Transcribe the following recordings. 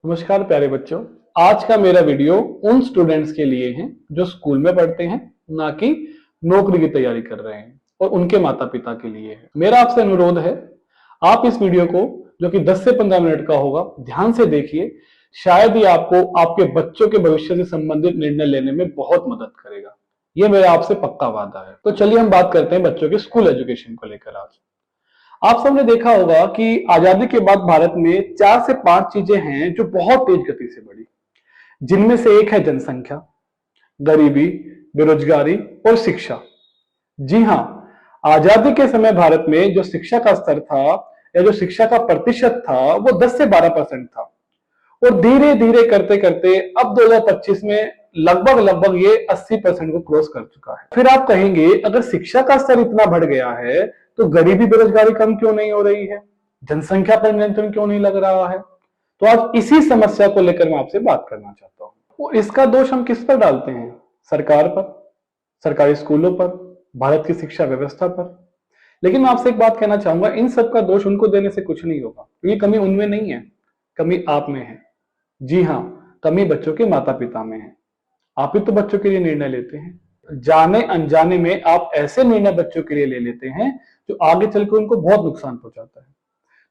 नमस्कार प्यारे बच्चों। आज का मेरा वीडियो उन स्टूडेंट्स के लिए है जो स्कूल में पढ़ते हैं, ना कि नौकरी की तैयारी कर रहे हैं, और उनके माता पिता के लिए है। मेरा आपसे अनुरोध है, आप इस वीडियो को जो कि 10 से 15 मिनट का होगा, ध्यान से देखिए। शायद ही आपको आपके बच्चों के भविष्य से संबंधित निर्णय लेने में बहुत मदद करेगा। यह मेरा आपसे पक्का वादा है। तो चलिए हम बात करते हैं बच्चों के स्कूल एजुकेशन को लेकर। आज आप सबने देखा होगा कि आजादी के बाद भारत में 4 से 5 चीजें हैं जो बहुत तेज गति से बढ़ी, जिनमें से एक है जनसंख्या, गरीबी, बेरोजगारी और शिक्षा। जी हां, आजादी के समय भारत में जो शिक्षा का स्तर था या जो शिक्षा का प्रतिशत था वो 10 से 12% था, और धीरे धीरे करते करते अब 2025 में लगभग लगभग ये 80% को क्रॉस कर चुका है। फिर आप कहेंगे, अगर शिक्षा का स्तर इतना बढ़ गया है तो गरीबी बेरोजगारी कम क्यों नहीं हो रही है, जनसंख्या पर नियंत्रण क्यों नहीं लग रहा है? तो आज इसी समस्या को लेकर मैं आपसे बात करना चाहता हूं। और इसका दोष हम किस पर डालते हैं? सरकार पर, सरकारी स्कूलों पर, भारत की शिक्षा व्यवस्था पर। लेकिन मैं आपसे एक बात कहना चाहूंगा, इन सब का दोष उनको देने से कुछ नहीं होगा, क्योंकि कमी उनमें नहीं है, कमी आप में है। जी हाँ, कमी बच्चों के माता पिता में है। आप ही तो बच्चों के लिए निर्णय लेते हैं। जाने अनजाने में आप ऐसे निर्णय बच्चों के लिए ले लेते हैं जो आगे चलकर उनको बहुत नुकसान पहुंचाता है।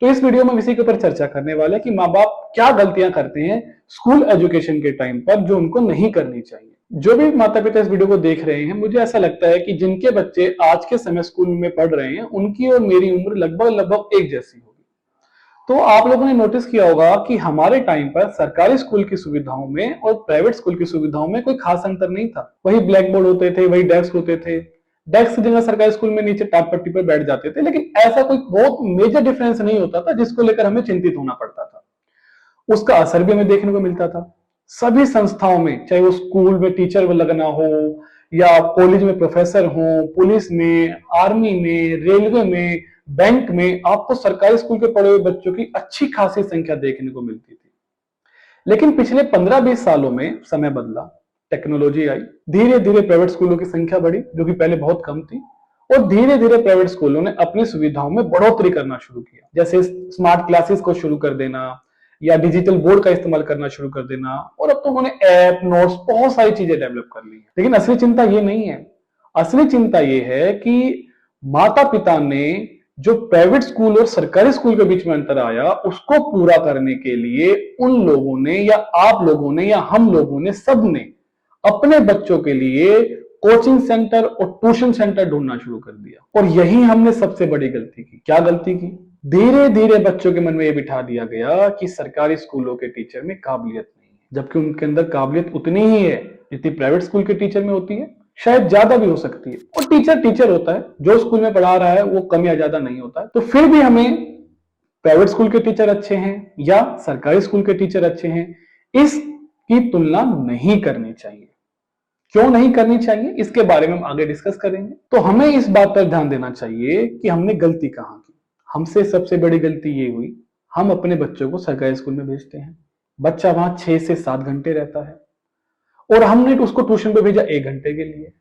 तो इस वीडियो में इसी के ऊपर चर्चा करने वाले कि माँ बाप क्या गलतियां करते हैं स्कूल एजुकेशन के टाइम पर जो उनको नहीं करनी चाहिए। जो भी माता पिता इस वीडियो को देख रहे हैं, मुझे ऐसा लगता है कि जिनके बच्चे आज के समय स्कूल में पढ़ रहे हैं, उनकी और मेरी उम्र लगभग लगभग एक जैसी होगी। तो आप लोगों ने नोटिस किया होगा कि हमारे टाइम पर सरकारी स्कूल की सुविधाओं में और प्राइवेट स्कूल की सुविधाओं में कोई खास अंतर नहीं था। वही ब्लैक बोर्ड होते थे, वही डेस्क होते थे। डेस्क की जगह सरकारी स्कूल में नीचे टाट पट्टी पर बैठ जाते थे, लेकिन ऐसा कोई बहुत मेजर डिफरेंस नहीं होता था जिसको लेकर हमें चिंतित होना पड़ता था। उसका असर भी हमें देखने को मिलता था। सभी संस्थाओं में, चाहे वो स्कूल में टीचर लगना हो या कॉलेज में प्रोफेसर हो, पुलिस में, आर्मी में, रेलवे में, बैंक में, आपको सरकारी स्कूल के पढ़े हुए बच्चों की अच्छी खासी संख्या देखने को मिलती थी। लेकिन पिछले 15-20 सालों में समय बदला, टेक्नोलॉजी आई, धीरे धीरे प्राइवेट स्कूलों की संख्या बढ़ी जो कि पहले बहुत कम थी, और धीरे धीरे प्राइवेट स्कूलों ने अपनी सुविधाओं में बढ़ोतरी करना शुरू किया, जैसे स्मार्ट क्लासेस को शुरू कर देना या डिजिटल बोर्ड का इस्तेमाल करना शुरू कर देना, और अब तो उन्होंने ऐप, नोट्स, बहुत सारी चीजें डेवलप कर ली है। लेकिन असली चिंता ये नहीं है। असली चिंता ये है कि माता पिता ने जो प्राइवेट स्कूल और सरकारी स्कूल के बीच में अंतर आया, उसको पूरा करने के लिए उन लोगों ने या आप लोगों ने या हम लोगों ने, सब ने अपने बच्चों के लिए कोचिंग सेंटर और ट्यूशन सेंटर ढूंढना शुरू कर दिया। और यही हमने सबसे बड़ी गलती की। क्या गलती की? धीरे धीरे बच्चों के मन में यह बिठा दिया गया कि सरकारी स्कूलों के टीचर में काबिलियत नहीं है, जबकि उनके अंदर काबिलियत उतनी ही है जितनी प्राइवेट स्कूल के टीचर में होती है, शायद ज्यादा भी हो सकती है। और टीचर टीचर होता है, जो स्कूल में पढ़ा रहा है वो कम या ज्यादा नहीं होता है। तो फिर भी हमें प्राइवेट स्कूल के टीचर अच्छे हैं या सरकारी स्कूल के टीचर अच्छे हैं, इसकी तुलना नहीं करनी चाहिए। क्यों नहीं करनी चाहिए, इसके बारे में हम आगे डिस्कस करेंगे। तो हमें इस बात पर ध्यान देना चाहिए कि हमने गलती कहां की। हमसे सबसे बड़ी गलती ये हुई, हम अपने बच्चों को सरकारी स्कूल में भेजते हैं, बच्चा वहां 6 से 7 घंटे रहता है, और हमने उसको ट्यूशन पे भेजा 1 घंटे के लिए।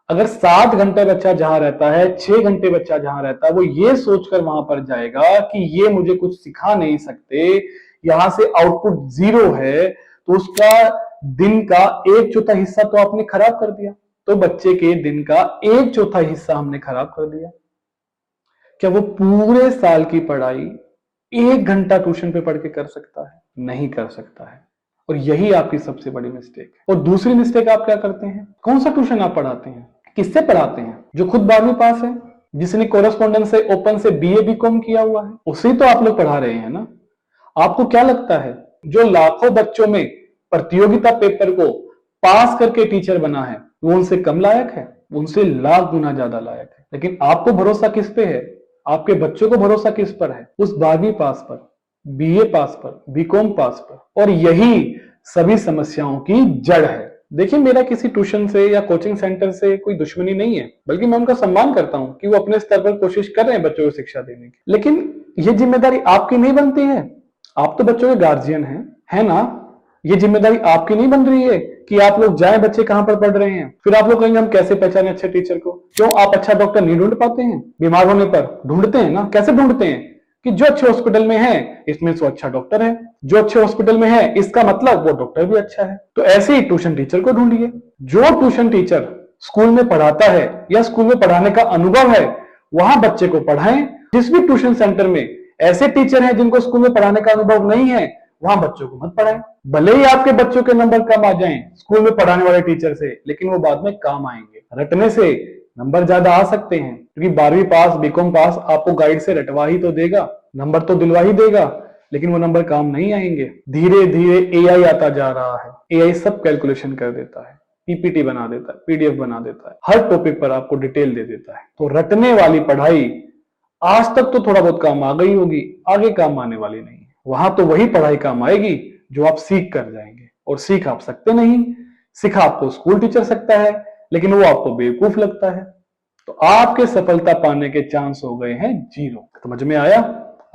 अगर 7 घंटे बच्चा जहां रहता है, 6 घंटे बच्चा जहां रहता है, वो ये सोचकर वहां पर जाएगा कि ये मुझे कुछ सिखा नहीं सकते, यहां से आउटपुट 0 है, तो उसका दिन का 1/4 हिस्सा तो आपने खराब कर दिया। तो बच्चे के दिन का 1/4 हिस्सा हमने खराब कर दिया। क्या वो पूरे साल की पढ़ाई 1 घंटा ट्यूशन पे पढ़ के कर सकता है? नहीं कर सकता है। और यही आपकी सबसे बड़ी मिस्टेक है। और दूसरी मिस्टेक आप क्या करते हैं? कौन सा ट्यूशन आप पढ़ाते हैं? किससे पढ़ाते हैं? जो खुद 12वीं पास है, जिसने कोरेस्पॉन्डेंस से, ओपन से बीए बीकॉम किया हुआ है, उसे तो आप लोग पढ़ा रहे हैं ना। आपको क्या लगता है जो लाखों बच्चों में प्रतियोगिता पेपर को पास करके टीचर बना है, वो उनसे कम लायक है? उनसे लाख गुना ज्यादा लायक है। लेकिन आपको भरोसा किस पे है? आपके बच्चों को भरोसा किस पर है? उस 12वीं पास पर, बीए पास पर, बीकॉम पास पर। और यही सभी समस्याओं की जड़ है। देखिए, मेरा किसी ट्यूशन से या कोचिंग सेंटर से कोई दुश्मनी नहीं है, बल्कि मैं उनका सम्मान करता हूं कि वो अपने स्तर पर कोशिश कर रहे हैं बच्चों को शिक्षा देने की। लेकिन ये जिम्मेदारी आपकी नहीं बनती है। आप तो बच्चों के गार्जियन हैं, है ना? ये जिम्मेदारी आपकी नहीं बन रही है कि आप लोग जाएं बच्चे कहां पर पढ़ रहे हैं। फिर आप लोग कहेंगे हम कैसे पहचाने अच्छे टीचर को? क्यों आप अच्छा डॉक्टर नहीं ढूंढ पाते हैं? बीमार होने पर ढूंढते हैं ना। कैसे ढूंढते हैं? कि जो अच्छे हॉस्पिटल में है इसमें वो अच्छा डॉक्टर है, जो अच्छे हॉस्पिटल में है इसका मतलब वो डॉक्टर भी अच्छा है। तो ऐसे ही ट्यूशन टीचर को ढूंढिए। जो ट्यूशन टीचर स्कूल में पढ़ाता है या स्कूल में पढ़ाने का अनुभव है वहां बच्चे को पढ़ाएं। जिस भी ट्यूशन सेंटर में ऐसे टीचर हैं जिनको स्कूल में पढ़ाने का अनुभव नहीं है वहां बच्चों को मत पढ़ाएं। भले ही आपके बच्चों के नंबर कम आ जाएं स्कूल में पढ़ाने वाले टीचर से, लेकिन वो बाद में काम आएंगे। रटने से नंबर ज्यादा आ सकते हैं, क्योंकि 12वीं पास बीकॉम पास आपको गाइड से रटवा ही तो देगा, नंबर तो दिलवा ही देगा, लेकिन वो नंबर काम नहीं आएंगे। धीरे धीरे एआई आता जा रहा है, एआई सब कैलकुलेशन कर देता है, पीपीटी बना देता है, पीडीएफ बना देता है, हर टॉपिक पर आपको डिटेल दे देता है। तो रटने वाली पढ़ाई आज तक तो थोड़ा बहुत काम आ गई होगी, आगे काम आने वाली नहीं है। वहां तो वही पढ़ाई काम आएगी जो आप सीख कर जाएंगे, और सीख आप सकते नहीं। सिखा आपको स्कूल टीचर सकता है, लेकिन वो आपको बेवकूफ लगता है। तो आपके सफलता पाने के चांस हो गए हैं 0। समझ में आया?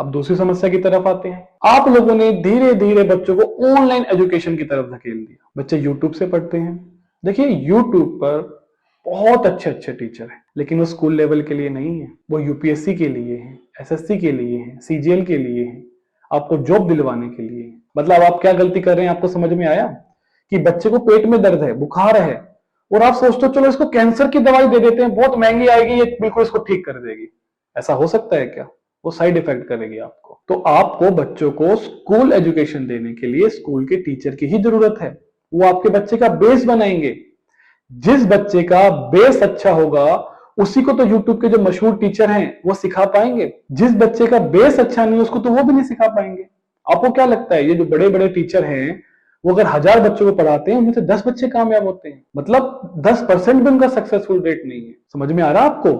अब दूसरी समस्या की तरफ आते हैं। आप लोगों ने धीरे धीरे बच्चों को ऑनलाइन एजुकेशन की तरफ धकेल दिया। बच्चे यूट्यूब से पढ़ते हैं। देखिए, यूट्यूब पर बहुत अच्छे अच्छे टीचर हैं, लेकिन वो स्कूल लेवल के लिए नहीं है, वो यूपीएससी के लिए है, एसएससी के लिए है, सीजीएल के लिए है, आपको जॉब दिलवाने के लिए। मतलब आप क्या गलती कर रहे हैं? आपको समझ में आया कि बच्चे को पेट में दर्द है, बुखार है, और आप सोचते हो चलो इसको कैंसर की दवाई दे देते हैं, बहुत महंगी आएगी, ये बिल्कुल इसको ठीक कर देगी। ऐसा हो सकता है क्या? वो साइड इफेक्ट करेगी आपको। तो आपको बच्चों को स्कूल एजुकेशन देने के लिए स्कूल के टीचर की ही जरूरत है। वो आपके बच्चे का बेस बनाएंगे। जिस बच्चे का बेस अच्छा होगा उसी को तो यूट्यूब के जो मशहूर टीचर हैं वो सिखा पाएंगे। जिस बच्चे का बेस अच्छा नहीं है उसको तो वो भी नहीं सिखा पाएंगे। आपको क्या लगता है ये जो बड़े बड़े टीचर हैं वो अगर 1000 बच्चों को पढ़ाते हैं उनमें से 10 बच्चे कामयाब होते हैं? मतलब 10% भी उनका सक्सेसफुल रेट नहीं है। समझ में आ रहा है आपको?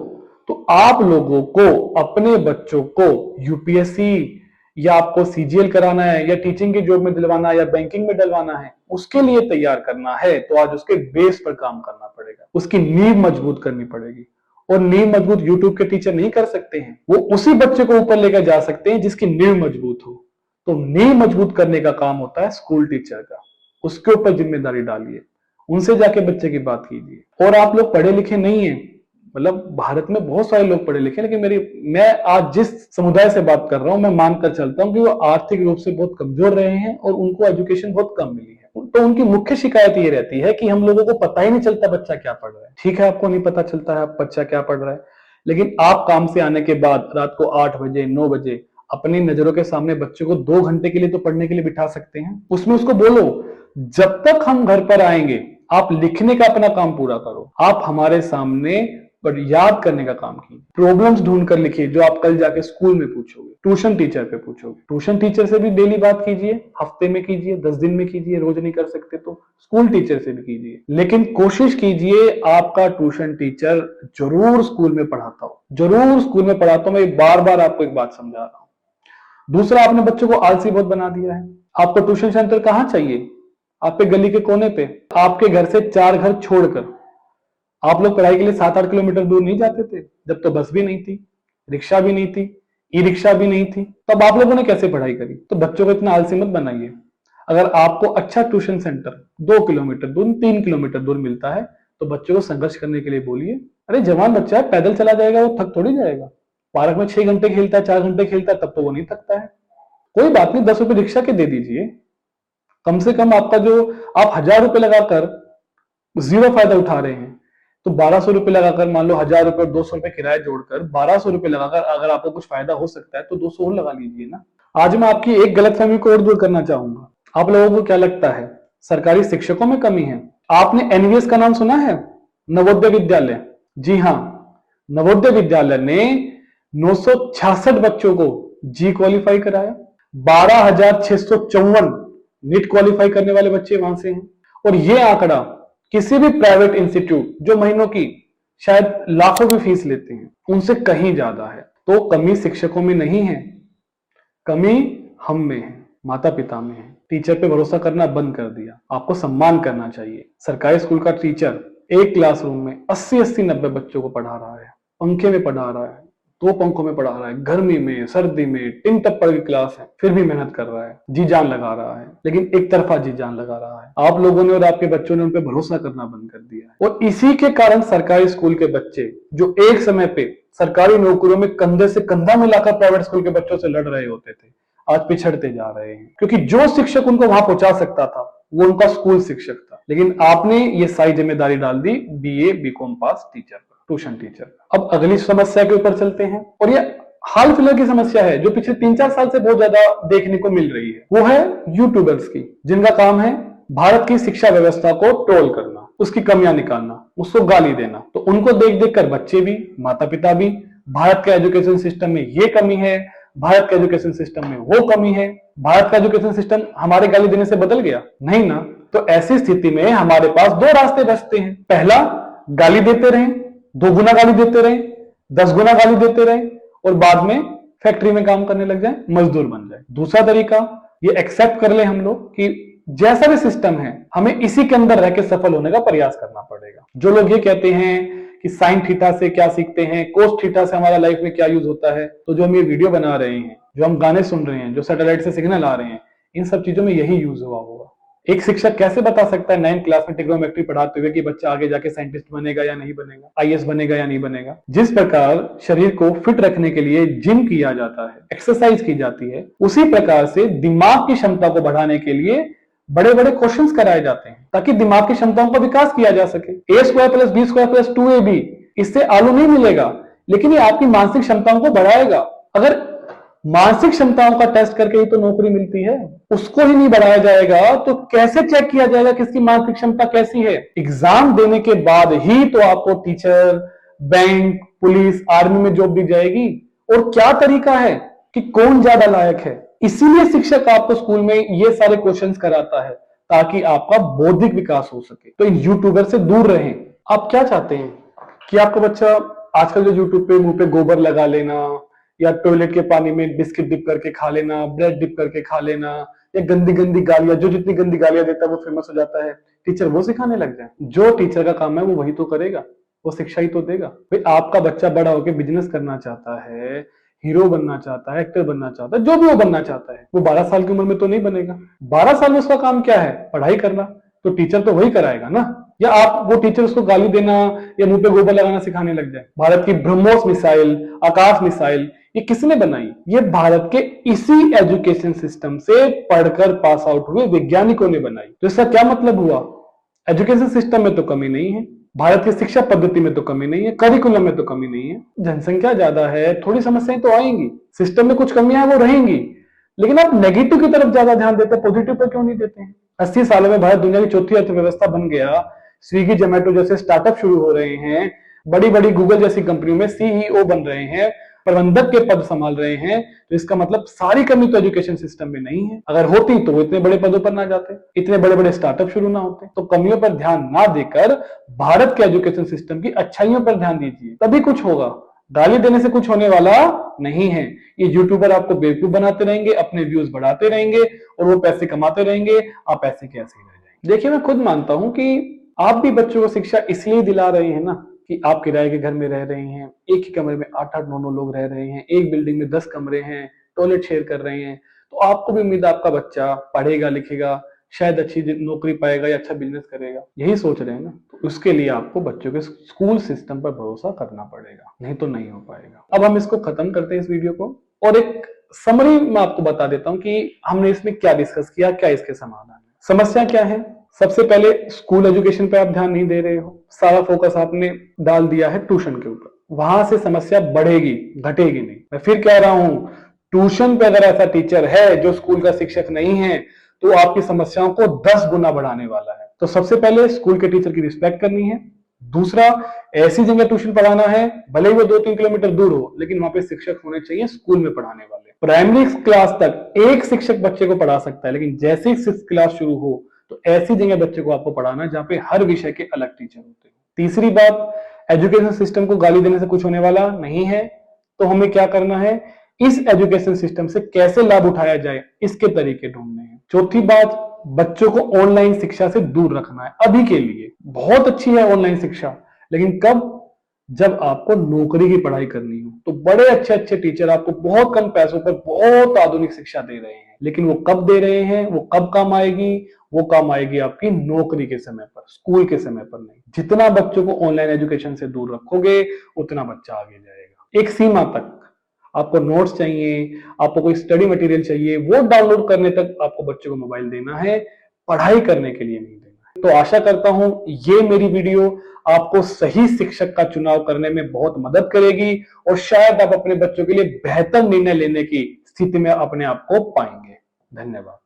तो आप लोगों को अपने बच्चों को यूपीएससी या आपको सीजीएल कराना है या टीचिंग की जॉब में दिलवाना है या बैंकिंग में डलवाना है, उसके लिए तैयार करना है तो आज उसके बेस पर काम करना पड़ेगा। उसकी नींव मजबूत करनी पड़ेगी, और नींव मजबूत यूट्यूब के टीचर नहीं कर सकते हैं। वो उसी बच्चे को ऊपर लेकर जा सकते हैं जिसकी नींव मजबूत हो। तो नींव मजबूत करने का काम होता है स्कूल टीचर का। उसके ऊपर जिम्मेदारी डालिए, उनसे जाके बच्चे की बात कीजिए। और आप लोग पढ़े लिखे नहीं है, मतलब भारत में बहुत सारे लोग पढ़े लिखे, लेकिन मैं आज जिस समुदाय से बात कर रहा हूं मैं मानकर चलता हूं कि वो आर्थिक रूप से बहुत कमजोर रहे हैं और उनको एजुकेशन बहुत कम मिली है। तो उनकी मुख्य शिकायत ये रहती है कि हम लोगों को पता ही नहीं चलता बच्चा क्या पढ़ रहा है। ठीक है, आपको नहीं पता चलता है बच्चा क्या पढ़ रहा है, लेकिन आप काम से आने के बाद रात को 8 बजे 9 बजे अपनी नजरों के सामने बच्चे को 2 घंटे के लिए तो पढ़ने के लिए बिठा सकते हैं। उसमें उसको बोलो जब तक हम घर पर आएंगे आप लिखने का अपना काम पूरा करो, आप हमारे सामने पर याद करने का काम कीजिए, प्रॉब्लम्स ढूंढ कर लिखिए जो आप कल जाके स्कूल में पूछोगे, ट्यूशन टीचर पे पूछोगे। ट्यूशन टीचर से भी डेली बात कीजिए, हफ्ते में कीजिए, 10 दिन में कीजिए, रोज नहीं कर सकते तो स्कूल टीचर से भी कीजिए। लेकिन कोशिश कीजिए आपका ट्यूशन टीचर जरूर स्कूल में पढ़ाता हो, जरूर स्कूल में पढ़ाता हो। मैं बार बार आपको एक बात समझा रहा हूं। दूसरा, आपने बच्चों को आलसी बहुत बना दिया है। आपको ट्यूशन सेंटर कहां चाहिए? आपके गली के कोने पे, आपके घर से 4 घर छोड़कर। आप लोग पढ़ाई के लिए 7-8 किलोमीटर दूर नहीं जाते थे जब तो बस भी नहीं थी, रिक्शा भी नहीं थी, ई रिक्शा भी नहीं थी, तब आप लोगों ने कैसे पढ़ाई करी? तो बच्चों को इतना आलसी मत बनाइए। अगर आपको अच्छा ट्यूशन सेंटर 2 किलोमीटर दूर 3 किलोमीटर दूर मिलता है तो बच्चों को संघर्ष करने के लिए बोलिए। अरे जवान बच्चा है, पैदल चला जाएगा, वो थक थोड़ी जाएगा। पार्क में 6 घंटे खेलता है, 4 घंटे खेलता है, तब तो वो नहीं थकता है। कोई बात नहीं, 10 रुपए रिक्शा के दे दीजिए। कम से कम आपका जो आप 1000 रुपए लगाकर 0 फायदा उठा रहे हैं, तो 1200 रुपए लगाकर, मान लो 1000 रुपए और 200 रुपए किराया जोड़कर 1200 रुपए लगाकर अगर आपको कुछ फायदा हो सकता है तो 200 और लगा लीजिए ना। आज मैं आपकी एक गलतफहमी को और दूर करना चाहूंगा। आप लोगों को क्या लगता है सरकारी शिक्षकों में कमी है? आपने एनवीएस का नाम सुना है? नवोदय विद्यालय। जी हाँ, नवोदय विद्यालय ने 966 बच्चों को जी क्वालिफाई कराया, 12,654 नीट क्वालिफाई करने वाले बच्चे वहां से हैं। और ये आंकड़ा किसी भी प्राइवेट इंस्टीट्यूट जो महीनों की शायद लाखों की फीस लेते हैं उनसे कहीं ज्यादा है। तो कमी शिक्षकों में नहीं है, कमी हम में है, माता पिता में है। टीचर पे भरोसा करना बंद कर दिया। आपको सम्मान करना चाहिए। सरकारी स्कूल का टीचर एक क्लासरूम में 80-90 बच्चों को पढ़ा रहा है, पंखे में पढ़ा रहा है, 2 पंखों में पढ़ा रहा है, गर्मी में सर्दी में, टिन टप्पड़ की क्लास है, फिर भी मेहनत कर रहा है, जी जान लगा रहा है, लेकिन एक तरफा जी जान लगा रहा है। आप लोगों ने और आपके बच्चों ने उन पे भरोसा करना बंद कर दिया है। और इसी के कारण सरकारी स्कूल के बच्चे जो एक समय पे सरकारी नौकरियों में कंधे से कंधा मिलाकर प्राइवेट स्कूल के बच्चों से लड़ रहे होते थे, आज पिछड़ते जा रहे हैं, क्योंकि जो शिक्षक उनको वहां पहुंचा सकता था वो उनका स्कूल शिक्षक था। लेकिन आपने ये सारी जिम्मेदारी डाल दी बीए बीकॉम पास टीचर पर, ट्यूशन टीचर। अब अगली समस्या के ऊपर चलते हैं, और ये हाल फिलहाल की समस्या है जो पिछले 3-4 साल से बहुत ज्यादा देखने को मिल रही है। वो है यूट्यूबर्स की, जिनका काम है भारत की शिक्षा व्यवस्था को ट्रोल करना, उसकी कमियां निकालना, उसको गाली देना। तो उनको देख देख कर बच्चे भी, माता पिता भी, भारत के एजुकेशन सिस्टम में ये कमी है, भारत के एजुकेशन सिस्टम में वो कमी है, भारत का एजुकेशन सिस्टम हमारे गाली देने से बदल गया, नहीं ना। तो ऐसी स्थिति में हमारे पास दो रास्ते बचते हैं। पहला, गाली देते रहें, 2 गुना गाली देते रहें, 10 गुना गाली देते रहें, और बाद में फैक्ट्री में काम करने लग जाए, मजदूर बन जाए। दूसरा तरीका, ये एक्सेप्ट कर ले हम लोग कि जैसा भी सिस्टम है हमें इसी के अंदर रह के सफल होने का प्रयास करना पड़ेगा। जो लोग ये कहते हैं कि साइन थीटा से क्या सीखते हैं, कोस थीटा से हमारा लाइफ में क्या यूज होता है, तो जो हम ये वीडियो बना रहे हैं, जो हम गाने सुन रहे हैं, जो सैटेलाइट से सिग्नल आ रहे हैं, इन सब चीजों में यही यूज हुआ होगा। एक शिक्षक कैसे बता सकता है 9th क्लास में ट्रिग्नोमेट्री पढ़ाते हुए कि बच्चा आगे जाके साइंटिस्ट बनेगा या नहीं बनेगा, आईएएस बनेगा या नहीं बनेगा। जिस प्रकार शरीर को फिट रखने के लिए जिम किया जाता है, एक्सरसाइज की जाती है, उसी प्रकार से दिमाग की क्षमता को बढ़ाने के लिए बड़े बड़े क्वेश्चंस कराए जाते हैं ताकि दिमाग की क्षमताओं का विकास किया जा सके। a² + b² + 2ab, इससे आलू नहीं मिलेगा, लेकिन ये आपकी मानसिक क्षमताओं को बढ़ाएगा। अगर मानसिक क्षमताओं का टेस्ट करके ही तो नौकरी मिलती है, उसको ही नहीं बढ़ाया जाएगा तो कैसे चेक किया जाएगा किसकी मानसिक क्षमता कैसी है? एग्जाम देने के बाद ही तो आपको टीचर, बैंक, पुलिस, आर्मी में जॉब दी जाएगी। और क्या तरीका है कि कौन ज्यादा लायक है? इसीलिए शिक्षक आपको स्कूल में ये सारे क्वेश्चंस कराता है ताकि आपका बौद्धिक विकास हो सके। तो इन यूट्यूबर से दूर रहें। आप क्या चाहते हैं कि आपका बच्चा आजकल जो यूट्यूब पे मुंह पे गोबर लगा लेना, या टॉयलेट के पानी में बिस्किट डिप करके खा लेना, ब्रेड डिप करके खा लेना, या गंदी गंदी गालियां, जो जितनी गंदी गालियां देता है वो फेमस हो जाता है, टीचर वो सिखाने लग जाए? जो टीचर का काम है वो वही तो करेगा, वो शिक्षा ही तो देगा। भाई आपका बच्चा बड़ा होकर बिजनेस करना चाहता है, हीरो बनना चाहता है, एक्टर बनना चाहता है, जो भी वो बनना चाहता है, वो 12 साल की उम्र में तो नहीं बनेगा। 12 साल में उसका काम क्या है? पढ़ाई करना। तो टीचर तो वही कराएगा ना। या आप वो टीचर उसको गाली देना या मुंह पे गोबर लगाना सिखाने लग जाए? भारत की ब्रह्मोस मिसाइल, आकाश मिसाइल, ये किसने बनाई? ये भारत के इसी एजुकेशन सिस्टम से पढ़कर पास आउट हुए वैज्ञानिकों ने बनाई। तो इसका क्या मतलब हुआ? एजुकेशन सिस्टम में तो कमी नहीं है, भारत की शिक्षा पद्धति में तो कमी नहीं है, करिकुलम में तो कमी नहीं है। जनसंख्या ज्यादा है, थोड़ी समस्याएं तो आएंगी, सिस्टम में कुछ कमियां वो रहेंगी, लेकिन आप नेगेटिव की तरफ ज्यादा ध्यान देते हैं, पॉजिटिव पर क्यों नहीं देते हैं? 80 सालों में भारत दुनिया की चौथी अर्थव्यवस्था बन गया, स्विगी जोमेटो जैसे स्टार्टअप शुरू हो रहे हैं, बड़ी बड़ी गूगल जैसी कंपनियों में सीईओ बन रहे हैं, प्रबंधक के पद संभाल रहे हैं। तो इसका मतलब सारी कमी तो एजुकेशन सिस्टम में नहीं है। अगर होती तो वो इतने बड़े पदों पर ना जाते, इतने बड़े बड़े स्टार्टअप शुरू ना होते। तो कमियों पर ध्यान ना देकर भारत के एजुकेशन सिस्टम की अच्छाइयों पर ध्यान दीजिए, तभी कुछ होगा। गाली देने से कुछ होने वाला नहीं है। ये यूट्यूबर आपको बेवकूफ बनाते रहेंगे, अपने व्यूज बढ़ाते रहेंगे और वो पैसे कमाते रहेंगे, आप पैसे के ऐसे ही रह जाएंगे। देखिए, मैं खुद मानता हूं कि आप भी बच्चों को शिक्षा इसलिए दिला रहे हैं ना कि आप किराए के घर में रह रहे हैं, एक ही कमरे में 8-8, 9-9 लोग रह रहे हैं, एक बिल्डिंग में 10 कमरे हैं, टॉयलेट शेयर कर रहे हैं, तो आपको भी उम्मीद है आपका बच्चा पढ़ेगा लिखेगा, शायद अच्छी नौकरी पाएगा या अच्छा बिजनेस करेगा। यही सोच रहे हैं ना, तो उसके लिए आपको बच्चों के स्कूल सिस्टम पर भरोसा करना पड़ेगा, नहीं तो नहीं हो पाएगा। अब हम इसको खत्म करते हैं इस वीडियो को, और एक समरी मैं आपको बता देता हूं कि हमने इसमें क्या डिस्कस किया, क्या इसके समाधान है। समस्या क्या है? सबसे पहले स्कूल एजुकेशन पे आप ध्यान नहीं दे रहे हो, सारा फोकस आपने डाल दिया है ट्यूशन के ऊपर। वहां से समस्या बढ़ेगी, घटेगी नहीं। मैं फिर कह रहा हूं, ट्यूशन पे अगर ऐसा टीचर है जो स्कूल का शिक्षक नहीं है तो आपकी समस्याओं को 10 गुना बढ़ाने वाला है। तो सबसे पहले स्कूल के टीचर की रिस्पेक्ट करनी है। दूसरा, ऐसी जगह ट्यूशन पढ़ाना है, भले ही वो 2-3 किलोमीटर दूर हो, लेकिन वहां पे शिक्षक होने चाहिए स्कूल में पढ़ाने वाले। प्राइमरी क्लास तक एक शिक्षक बच्चे को पढ़ा सकता है, लेकिन जैसे ही 6th क्लास शुरू हो तो ऐसी जगह बच्चे को आपको पढ़ाना है जहां पे हर विषय के अलग टीचर होते हैं। तीसरी बात, एजुकेशन सिस्टम को गाली देने से कुछ होने वाला नहीं है, तो हमें क्या करना है, इस एजुकेशन सिस्टम से कैसे लाभ उठाया जाए, इसके तरीके ढूंढने हैं। चौथी बात, बच्चों को ऑनलाइन शिक्षा से दूर रखना है। अभी के लिए बहुत अच्छी है ऑनलाइन शिक्षा, लेकिन कब? जब आपको नौकरी की पढ़ाई करनी हो। तो बड़े अच्छे अच्छे टीचर आपको बहुत कम पैसों पर बहुत आधुनिक शिक्षा दे रहे हैं, लेकिन वो कब दे रहे हैं, वो कब काम आएगी? वो काम आएगी आपकी नौकरी के समय पर, स्कूल के समय पर नहीं। जितना बच्चों को ऑनलाइन एजुकेशन से दूर रखोगे उतना बच्चा आगे जाएगा। एक सीमा तक। आपको नोट्स चाहिए, आपको कोई स्टडी मटेरियल चाहिए, वो डाउनलोड करने तक आपको बच्चों को मोबाइल देना है, पढ़ाई करने के लिए नहीं देना है। तो आशा करता हूं ये मेरी वीडियो आपको सही शिक्षक का चुनाव करने में बहुत मदद करेगी और शायद आप अपने बच्चों के लिए बेहतर निर्णय लेने की स्थिति में अपने आप को पाएंगे। धन्यवाद।